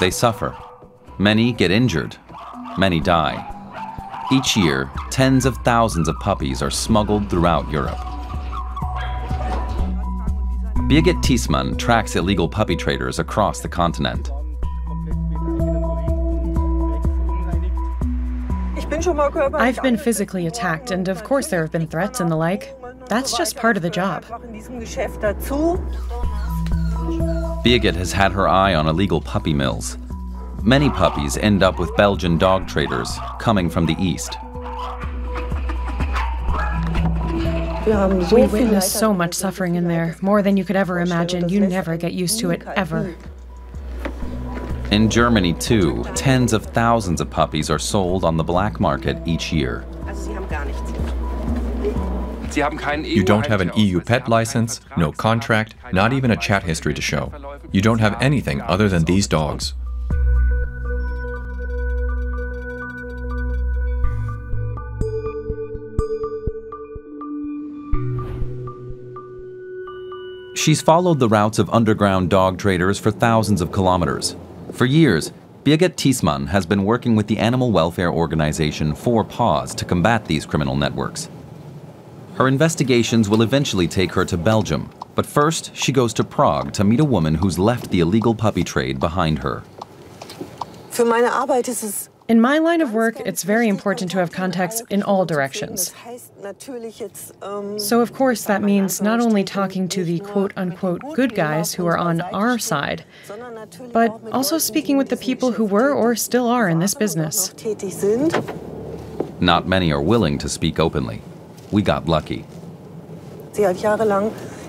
They suffer. Many get injured. Many die. Each year, tens of thousands of puppies are smuggled throughout Europe. Birgitt Thiesmann tracks illegal puppy traders across the continent. I've been physically attacked, and of course there have been threats and the like. That's just part of the job. Birgitt has had her eye on illegal puppy mills. Many puppies end up with Belgian dog traders coming from the east. We witnessed so much suffering in there, more than you could ever imagine. You never get used to it, ever. In Germany, too, tens of thousands of puppies are sold on the black market each year. You don't have an EU pet license, no contract, not even a chat history to show. You don't have anything other than these dogs. She's followed the routes of underground dog traders for thousands of kilometers. For years, Birgitt Thiesmann has been working with the animal welfare organization Paws to combat these criminal networks. Her investigations will eventually take her to Belgium, but first she goes to Prague to meet a woman who's left the illegal puppy trade behind her. In my line of work, it's very important to have contacts in all directions. So of course that means not only talking to the quote-unquote good guys who are on our side, but also speaking with the people who were or still are in this business. Not many are willing to speak openly. We got lucky.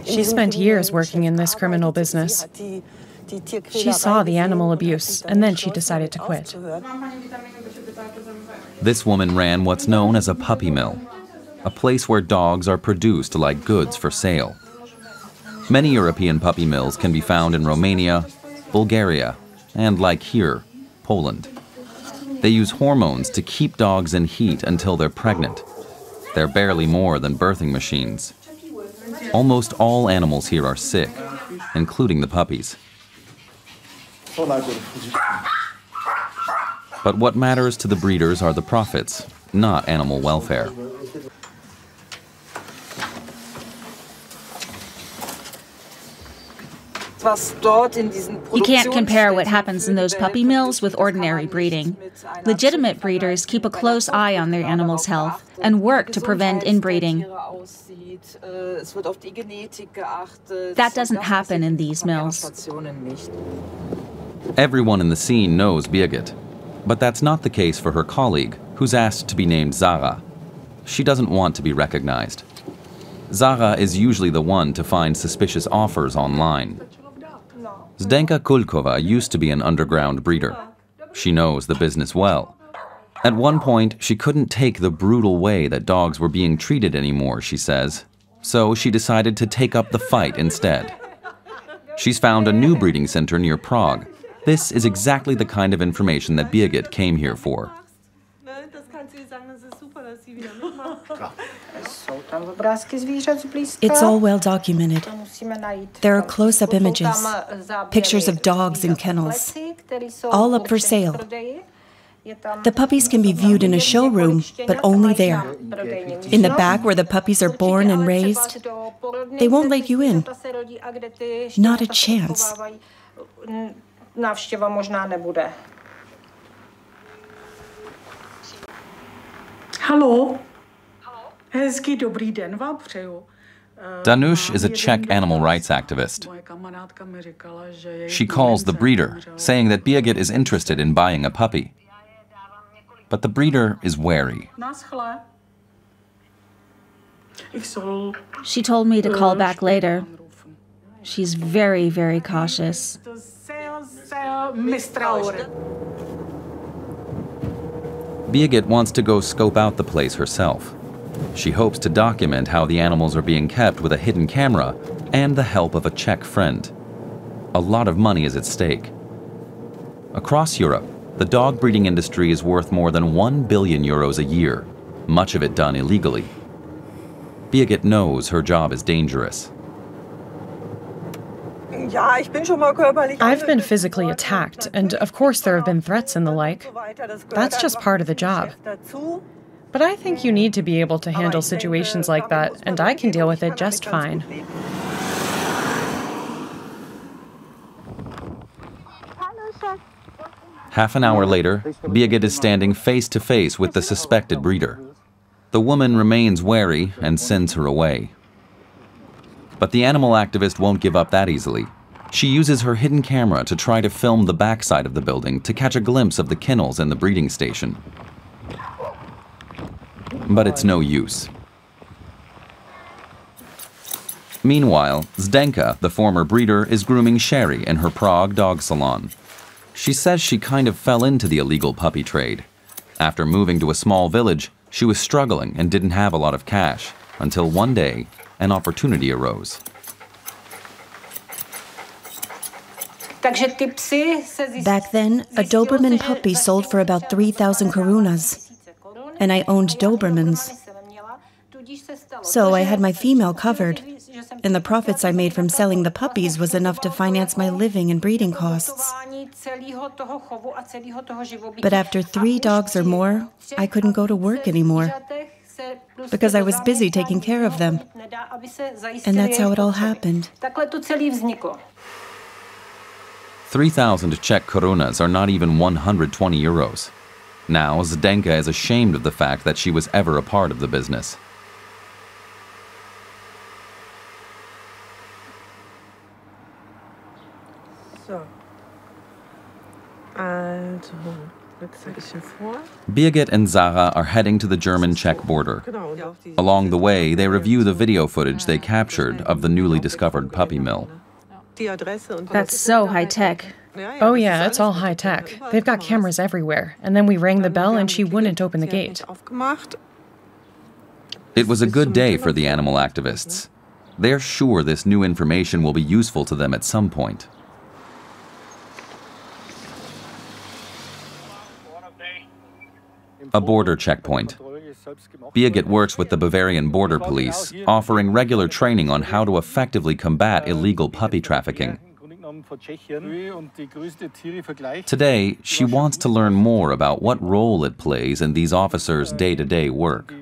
She spent years working in this criminal business. She saw the animal abuse, and then she decided to quit. This woman ran what's known as a puppy mill, a place where dogs are produced like goods for sale. Many European puppy mills can be found in Romania, Bulgaria, and like here, Poland. They use hormones to keep dogs in heat until they're pregnant. They're barely more than birthing machines. Almost all animals here are sick, including the puppies. But what matters to the breeders are the profits, not animal welfare. You can't compare what happens in those puppy mills with ordinary breeding. Legitimate breeders keep a close eye on their animals' health and work to prevent inbreeding. That doesn't happen in these mills. Everyone in the scene knows Birgitt, but that's not the case for her colleague, who's asked to be named Zara. She doesn't want to be recognized. Zara is usually the one to find suspicious offers online. Zdenka Kulkova used to be an underground breeder. She knows the business well. At one point, she couldn't take the brutal way that dogs were being treated anymore, she says. So she decided to take up the fight instead. She's found a new breeding center near Prague. This is exactly the kind of information that Birgitt came here for. It's all well documented. There are close-up images, pictures of dogs in kennels, all up for sale. The puppies can be viewed in a showroom, but only there. In the back where the puppies are born and raised, they won't let you in. Not a chance. Hello. Hezký dobrý den vám přeju. Danush is a Czech animal rights activist. She calls the breeder, saying that Birgitt is interested in buying a puppy. But the breeder is wary. She told me to call back later. She's very, very cautious. Birgitt wants to go scope out the place herself. She hopes to document how the animals are being kept with a hidden camera and the help of a Czech friend. A lot of money is at stake. Across Europe, the dog breeding industry is worth more than 1 billion euros a year, much of it done illegally. Birgitt knows her job is dangerous. I've been physically attacked, and of course there have been threats and the like. That's just part of the job. But I think you need to be able to handle situations like that, and I can deal with it just fine. Half an hour later, Birgitt is standing face to face with the suspected breeder. The woman remains wary and sends her away. But the animal activist won't give up that easily. She uses her hidden camera to try to film the backside of the building to catch a glimpse of the kennels and the breeding station. But it's no use. Meanwhile, Zdenka, the former breeder, is grooming Sherry in her Prague dog salon. She says she kind of fell into the illegal puppy trade. After moving to a small village, she was struggling and didn't have a lot of cash, until one day, an opportunity arose. Back then, a Doberman puppy sold for about 3,000 korunas, and I owned Dobermans. So I had my female covered, and the profits I made from selling the puppies was enough to finance my living and breeding costs. But after 3 dogs or more, I couldn't go to work anymore, because I was busy taking care of them. And that's how it all happened. 3,000 Czech korunas are not even 120 euros. Now, Zdenka is ashamed of the fact that she was ever a part of the business. Birgitt and Sarah are heading to the German-Czech border. Along the way, they review the video footage they captured of the newly discovered puppy mill. That's so high-tech. Oh yeah, it's all high-tech. They've got cameras everywhere, and then we rang the bell and she wouldn't open the gate. It was a good day for the animal activists. They're sure this new information will be useful to them at some point. A border checkpoint. Birgitt works with the Bavarian border police, offering regular training on how to effectively combat illegal puppy trafficking. Today, she wants to learn more about what role it plays in these officers' day-to-day work.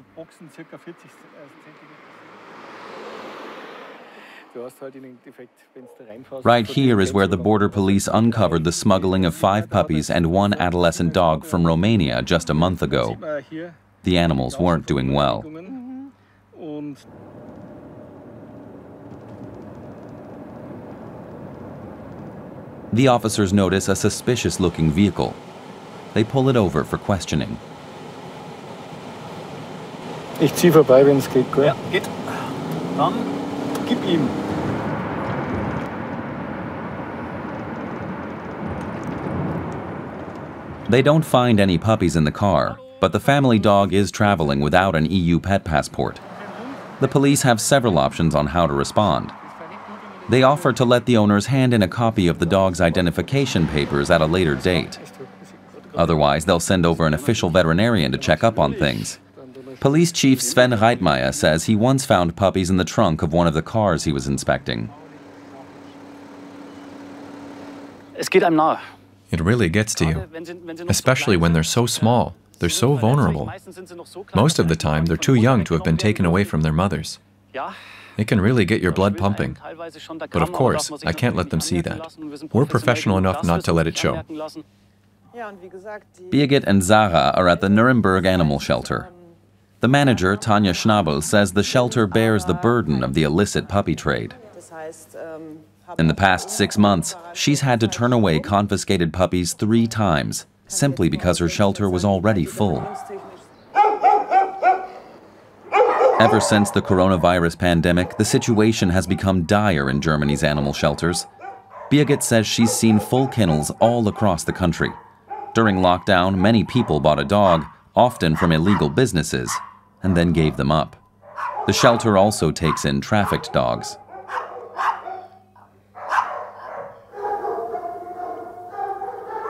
Right here is where the border police uncovered the smuggling of 5 puppies and 1 adolescent dog from Romania just a month ago. The animals weren't doing well. The officers notice a suspicious-looking vehicle. They pull it over for questioning. Ich zieh vorbei, wenn es geht, gell? Ja, geht. Dann gib ihm. They don't find any puppies in the car, but the family dog is traveling without an EU pet passport. The police have several options on how to respond. They offer to let the owners hand in a copy of the dog's identification papers at a later date. Otherwise, they'll send over an official veterinarian to check up on things. Police Chief Sven Reitmeier says he once found puppies in the trunk of one of the cars he was inspecting. It really gets to you, especially when they're so small. They're so vulnerable. Most of the time, they're too young to have been taken away from their mothers. It can really get your blood pumping. But of course, I can't let them see that. We're professional enough not to let it show. Birgitt and Sarah are at the Nuremberg Animal Shelter. The manager, Tanja Schnabel, says the shelter bears the burden of the illicit puppy trade. In the past 6 months, she's had to turn away confiscated puppies 3 times, simply because her shelter was already full. Ever since the coronavirus pandemic, the situation has become dire in Germany's animal shelters. Birgitt says she's seen full kennels all across the country. During lockdown, many people bought a dog, often from illegal businesses, and then gave them up. The shelter also takes in trafficked dogs.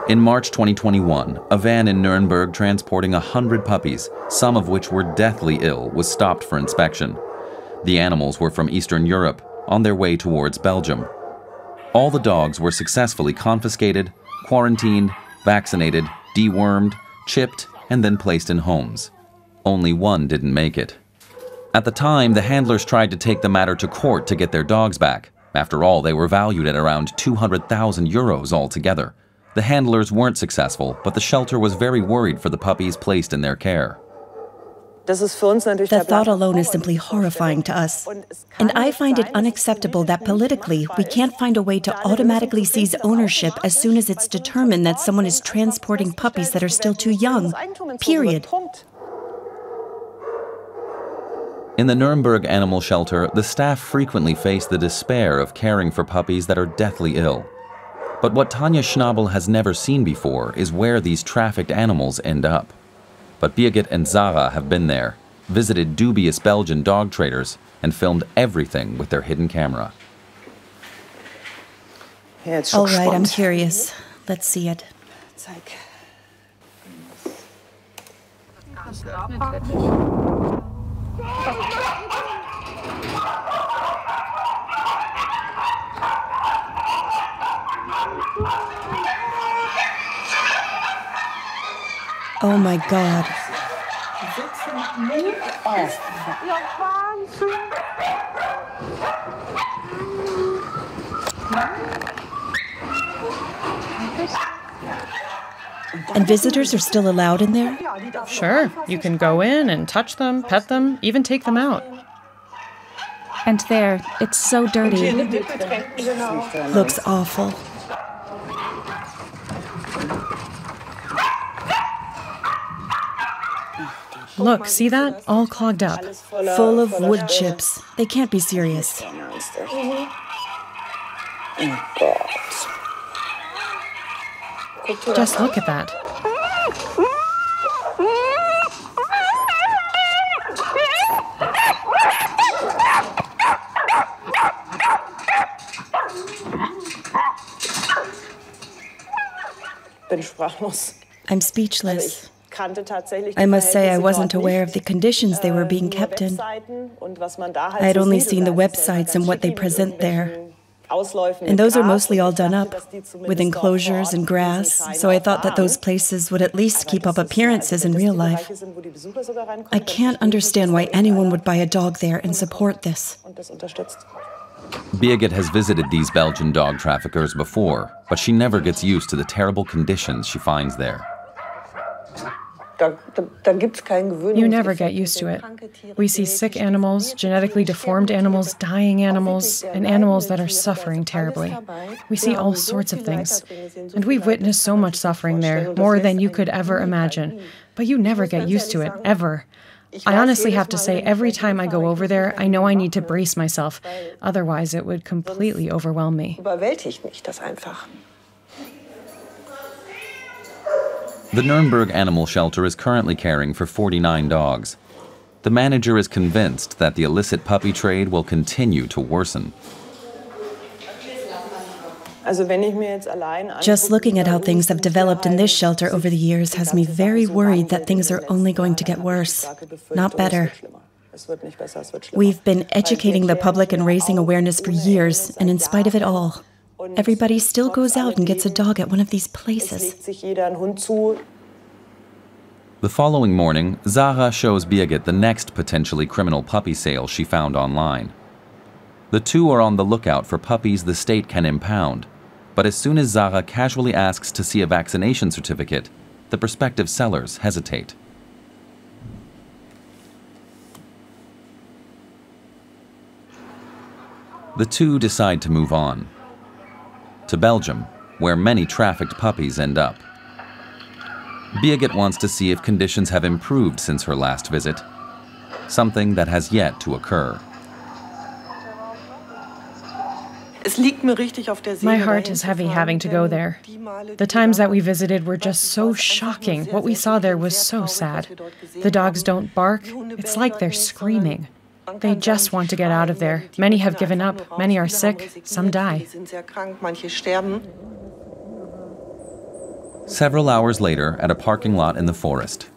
In March 2021, a van in Nuremberg transporting 100 puppies, some of which were deathly ill, was stopped for inspection. The animals were from Eastern Europe, on their way towards Belgium. All the dogs were successfully confiscated, quarantined, vaccinated, dewormed, chipped, and then placed in homes. Only one didn't make it. At the time, the handlers tried to take the matter to court to get their dogs back. After all, they were valued at around 200,000 euros altogether. The handlers weren't successful, but the shelter was very worried for the puppies placed in their care. The thought alone is simply horrifying to us. And I find it unacceptable that politically, we can't find a way to automatically seize ownership as soon as it's determined that someone is transporting puppies that are still too young. Period. In the Nuremberg animal shelter, the staff frequently face the despair of caring for puppies that are deathly ill. But what Tanja Schnabel has never seen before is where these trafficked animals end up. But Birgitt and Sarah have been there, visited dubious Belgian dog traders, and filmed everything with their hidden camera. All right, I'm curious. Let's see it. Oh my God. And visitors are still allowed in there? Sure, you can go in and touch them, pet them, even take them out. And there, it's so dirty. Looks awful. Look, see that? All clogged up. Full of wood chips. They can't be serious. Just look at that. I'm speechless. I must say I wasn't aware of the conditions they were being kept in. I had only seen the websites and what they present there. And those are mostly all done up, with enclosures and grass, so I thought that those places would at least keep up appearances in real life. I can't understand why anyone would buy a dog there and support this. Birgitt has visited these Belgian dog traffickers before, but she never gets used to the terrible conditions she finds there. You never get used to it. We see sick animals, genetically deformed animals, dying animals, and animals that are suffering terribly. We see all sorts of things. And we've witnessed so much suffering there, more than you could ever imagine. But you never get used to it, ever. I honestly have to say, every time I go over there, I know I need to brace myself. Otherwise, it would completely overwhelm me. The Nuremberg Animal Shelter is currently caring for 49 dogs. The manager is convinced that the illicit puppy trade will continue to worsen. Just looking at how things have developed in this shelter over the years has me very worried that things are only going to get worse, not better. We've been educating the public and raising awareness for years, and in spite of it all, everybody still goes out and gets a dog at one of these places. The following morning, Sarah shows Birgitt the next potentially criminal puppy sale she found online. The two are on the lookout for puppies the state can impound, but as soon as Sarah casually asks to see a vaccination certificate, the prospective sellers hesitate. The two decide to move on to Belgium, where many trafficked puppies end up. Birgitt wants to see if conditions have improved since her last visit, something that has yet to occur. My heart is heavy having to go there. The times that we visited were just so shocking. What we saw there was so sad. The dogs don't bark. It's like they're screaming. They just want to get out of there. Many have given up. Many are sick. Some die. Several hours later, at a parking lot in the forest,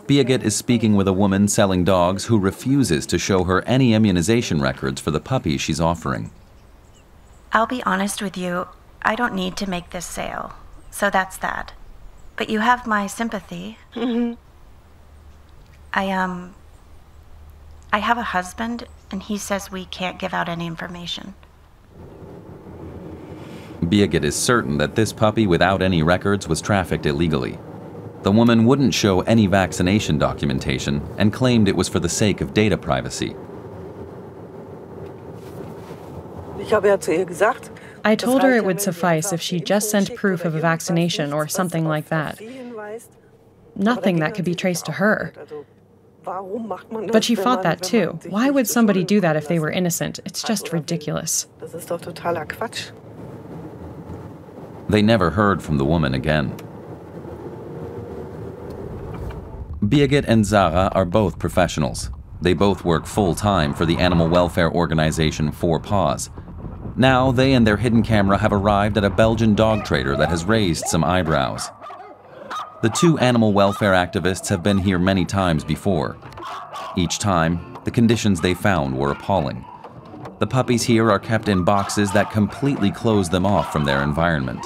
Birgitt is speaking with a woman selling dogs who refuses to show her any immunization records for the puppy she's offering. I'll be honest with you, I don't need to make this sale, so that's that. But you have my sympathy. I have a husband, and he says we can't give out any information. Birgitt is certain that this puppy without any records was trafficked illegally. The woman wouldn't show any vaccination documentation and claimed it was for the sake of data privacy. I told her it would suffice if she just sent proof of a vaccination or something like that. Nothing that could be traced to her. But she fought that too. Why would somebody do that if they were innocent? It's just ridiculous. They never heard from the woman again. Birgitt and Sarah are both professionals. They both work full-time for the animal welfare organization Paws. Now they and their hidden camera have arrived at a Belgian dog trader that has raised some eyebrows. The two animal welfare activists have been here many times before. Each time, the conditions they found were appalling. The puppies here are kept in boxes that completely close them off from their environment.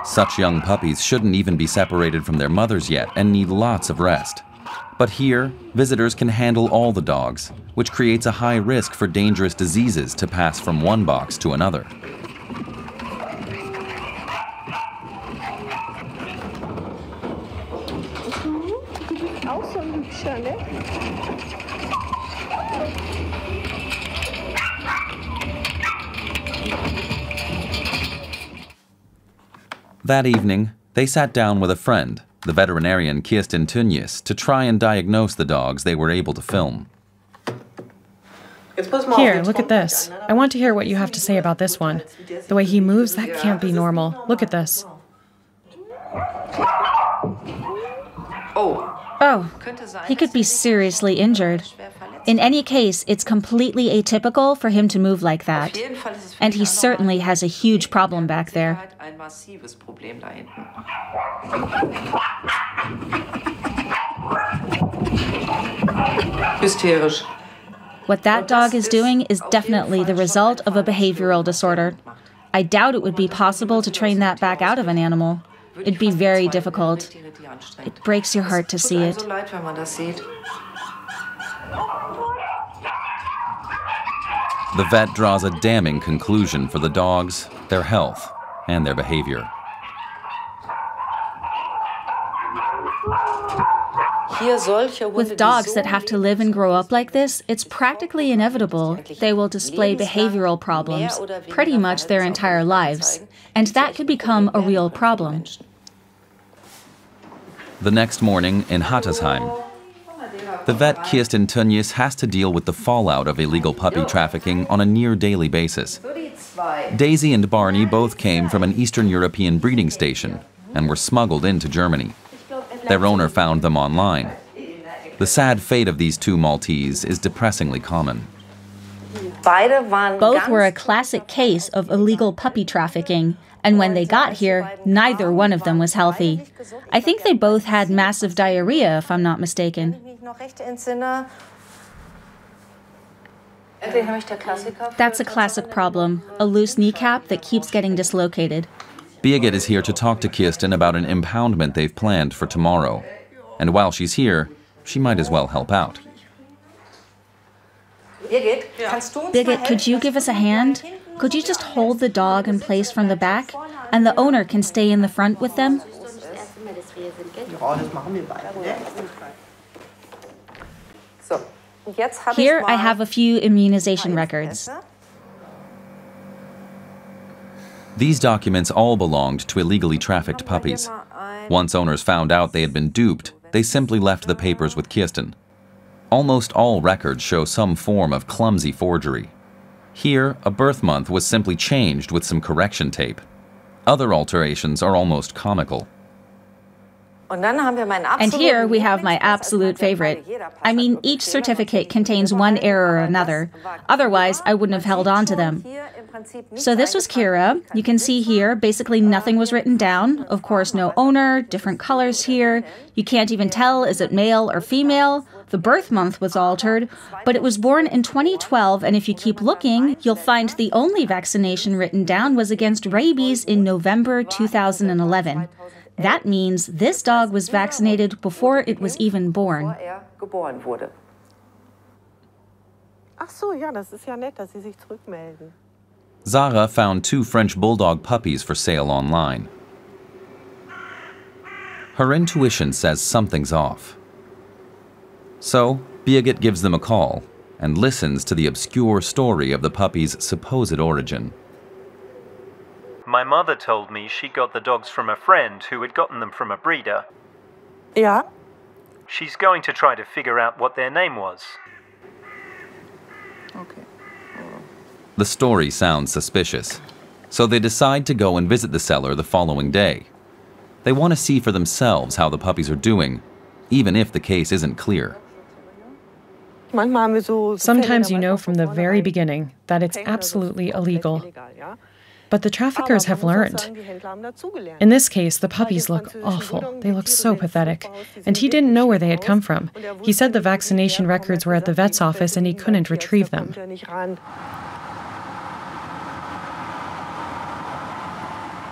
Such young puppies shouldn't even be separated from their mothers yet and need lots of rest. But here, visitors can handle all the dogs, which creates a high risk for dangerous diseases to pass from one box to another. That evening, they sat down with a friend, the veterinarian Birgitt Thiesmann, to try and diagnose the dogs they were able to film. Here, look at this. I want to hear what you have to say about this one. The way he moves, that can't be normal. Look at this. Oh, he could be seriously injured. In any case, it's completely atypical for him to move like that. And he certainly has a huge problem back there. What that dog is doing is definitely the result of a behavioral disorder. I doubt it would be possible to train that back out of an animal. It'd be very difficult. It breaks your heart to see it. The vet draws a damning conclusion for the dogs, their health, and their behavior. With dogs that have to live and grow up like this, it's practically inevitable they will display behavioral problems pretty much their entire lives, and that could become a real problem. The next morning in Hattersheim, the vet Birgitt Thiesmann has to deal with the fallout of illegal puppy trafficking on a near-daily basis. Daisy and Barney both came from an Eastern European breeding station and were smuggled into Germany. Their owner found them online. The sad fate of these two Maltese is depressingly common. Both were a classic case of illegal puppy trafficking, and when they got here, neither one of them was healthy. I think they both had massive diarrhea, if I'm not mistaken. That's a classic problem, a loose kneecap that keeps getting dislocated. Birgitt is here to talk to Kirsten about an impoundment they've planned for tomorrow. And while she's here, she might as well help out. Birgitt, could you give us a hand? Could you just hold the dog in place from the back, and the owner can stay in the front with them? Here I have a few immunization records. These documents all belonged to illegally trafficked puppies. Once owners found out they had been duped, they simply left the papers with Kirsten. Almost all records show some form of clumsy forgery. Here, a birth month was simply changed with some correction tape. Other alterations are almost comical. And here we have my absolute favorite. I mean, each certificate contains one error or another. Otherwise, I wouldn't have held on to them. So this was Kira. You can see here, basically nothing was written down. Of course, no owner, different colors here. You can't even tell, is it male or female? The birth month was altered, but it was born in 2012, and if you keep looking, you'll find the only vaccination written down was against rabies in November 2011. That means this dog was vaccinated before it was even born. Zara found 2 French Bulldog puppies for sale online. Her intuition says something's off. So, Birgitt gives them a call and listens to the obscure story of the puppy's supposed origin. My mother told me she got the dogs from a friend who had gotten them from a breeder. Yeah. She's going to try to figure out what their name was. Okay. The story sounds suspicious, so they decide to go and visit the seller the following day. They want to see for themselves how the puppies are doing, even if the case isn't clear. Sometimes you know from the very beginning that it's absolutely illegal. But the traffickers have learned. In this case, the puppies look awful. They look so pathetic. And he didn't know where they had come from. He said the vaccination records were at the vet's office and he couldn't retrieve them.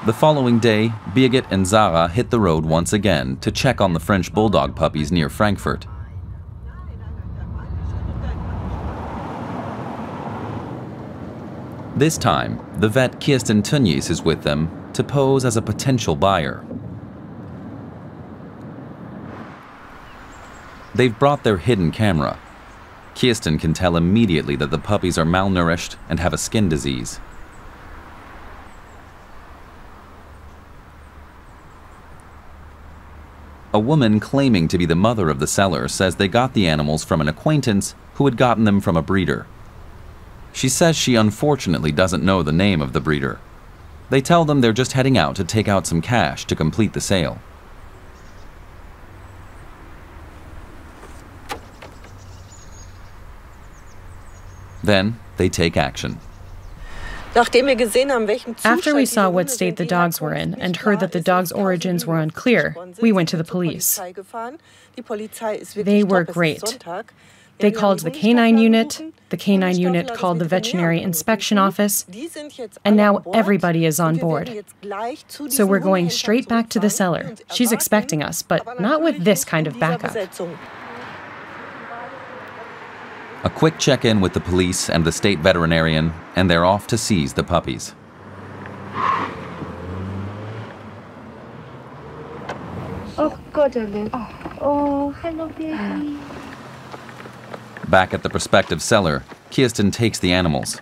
The following day, Birgitt and Zara hit the road once again to check on the French Bulldog puppies near Frankfurt. This time, the vet Birgitt Thiesmann is with them to pose as a potential buyer. They've brought their hidden camera. Kirsten can tell immediately that the puppies are malnourished and have a skin disease. A woman claiming to be the mother of the seller says they got the animals from an acquaintance who had gotten them from a breeder. She says she unfortunately doesn't know the name of the breeder. They tell them they're just heading out to take out some cash to complete the sale. Then they take action. After we saw what state the dogs were in and heard that the dogs' origins were unclear, we went to the police. They were great. They called the canine unit called the veterinary inspection office, and now everybody is on board. So we're going straight back to the seller. She's expecting us, but not with this kind of backup. A quick check-in with the police and the state veterinarian, and they're off to seize the puppies. Oh, Gotterle. Oh, hello, baby. Back at the prospective seller, Kirsten takes the animals.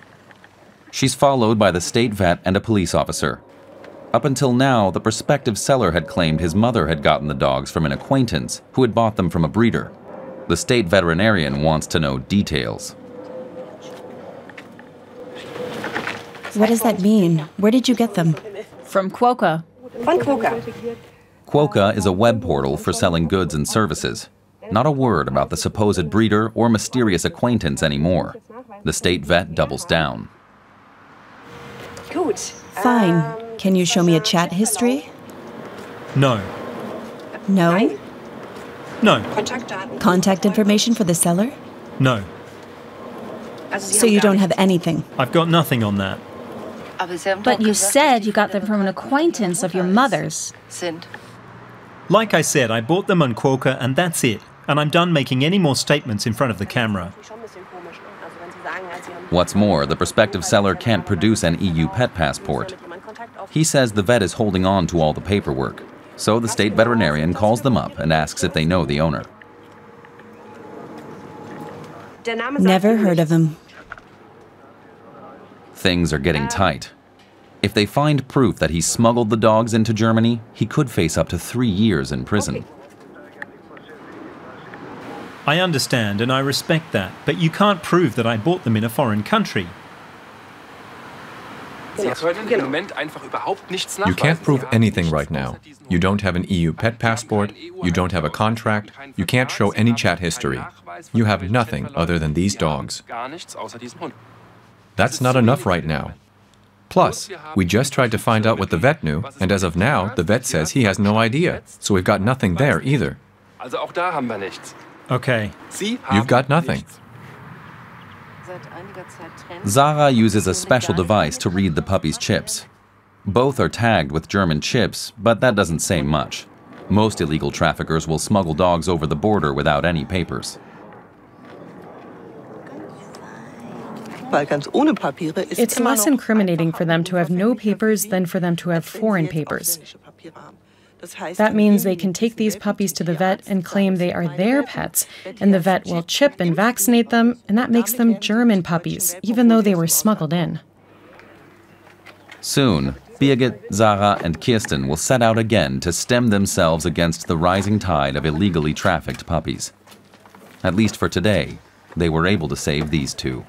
She's followed by the state vet and a police officer. Up until now, the prospective seller had claimed his mother had gotten the dogs from an acquaintance who had bought them from a breeder. The state veterinarian wants to know details. What does that mean? Where did you get them? From Quokka. Quokka is a web portal for selling goods and services. Not a word about the supposed breeder or mysterious acquaintance anymore. The state vet doubles down. Fine. Can you show me a chat history? No. No? No. Contact information for the seller? No. So you don't have anything? I've got nothing on that. But you said you got them from an acquaintance of your mother's. Like I said, I bought them on Quokka and that's it. And I'm done making any more statements in front of the camera. What's more, the prospective seller can't produce an EU pet passport. He says the vet is holding on to all the paperwork. So the state veterinarian calls them up and asks if they know the owner. Never heard of him. Things are getting tight. If they find proof that he smuggled the dogs into Germany, he could face up to 3 years in prison. I understand and I respect that, but you can't prove that I bought them in a foreign country. You can't prove anything right now. You don't have an EU pet passport, you don't have a contract, you can't show any chat history. You have nothing other than these dogs. That's not enough right now. Plus, we just tried to find out what the vet knew, and as of now, the vet says he has no idea, so we've got nothing there either. Okay. You've got nothing. Sarah uses a special device to read the puppy's chips. Both are tagged with German chips, but that doesn't say much. Most illegal traffickers will smuggle dogs over the border without any papers. It's less incriminating for them to have no papers than for them to have foreign papers. That means they can take these puppies to the vet and claim they are their pets, and the vet will chip and vaccinate them, and that makes them German puppies, even though they were smuggled in. Soon, Birgitt, Sarah, and Kirsten will set out again to stem themselves against the rising tide of illegally trafficked puppies. At least for today, they were able to save these two.